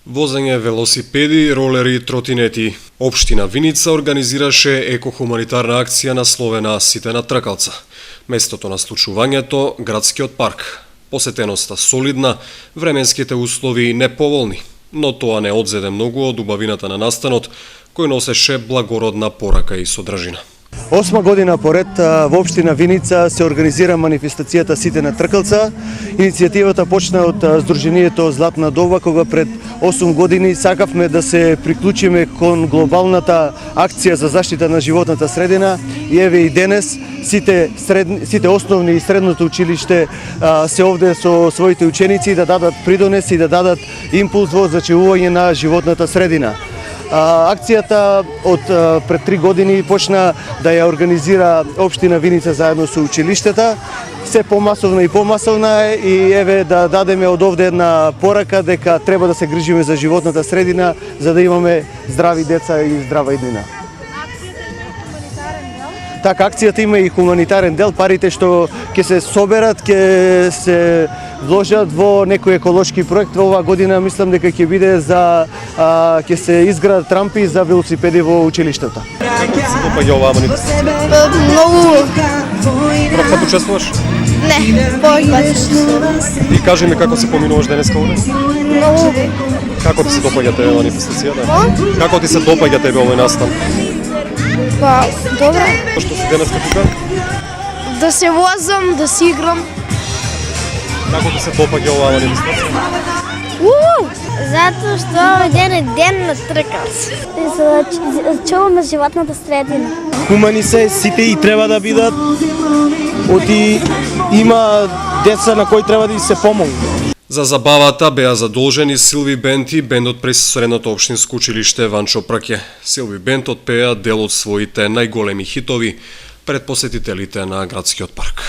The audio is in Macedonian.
Возење велосипеди, ролери, тротинети. Општина Виница организираше екохуманитарна акција насловена "Сите на тркалца". Местото на случувањето градскиот парк. Посетеноста солидна, временските услови неповолни, но тоа не одзеде многу од убавината на настанот, кој носеше благородна порака и содржина. 8 година поред во општина Виница се организира манифестацијата "Сите на тркалца". Иницијативата почна од Сдруженијето Златна доба, кога пред 8 години сакавме да се приклучиме кон глобалната акција за заштита на животната средина и еве и денес сите основни и средното училиште се овде со своите ученици да дадат придонес и да дадат импулс во зачувување на животната средина. Акцијата од пред 3 години почна да ја организира општина Виница заедно со училиштата, се помасовна и помасовна, и еве да дадеме од овде една порака дека треба да се грижиме за животната средина за да имаме здрави деца и здрава иднина. Така, акцијата има и хуманитарен дел. Парите што ќе се соберат ќе се вложат во некој еколошки проект. Оваа година мислам дека ќе биде за ќе се изградат рампи за велосипеди во училиштата. Како се допаѓа оваа манифестација? Многу. Прв пат учествуваш? Не, повеќе пат. И кажи ми како се поминуваш денеска овде? Многу. Како ти се допаѓа тебе манифестацијата? Како ти се допаѓа тебе овој настан? Па, добро. Што си денеска тука? Да се возам, да си играм. Како ти се допаѓа оваа манифестација? Затоа што овој ден е ден на тркалци. За да чуваме животната средина. Хумани се сите и треба да бидат. Оти има деца на кои треба да се помогне. За забавата беа задолжени Силви Бенд и бендот при Средното општинско училиште Ванчо Праќе. Силви Бенд отпеа дел од своите најголеми хитови пред посетителите на градскиот парк.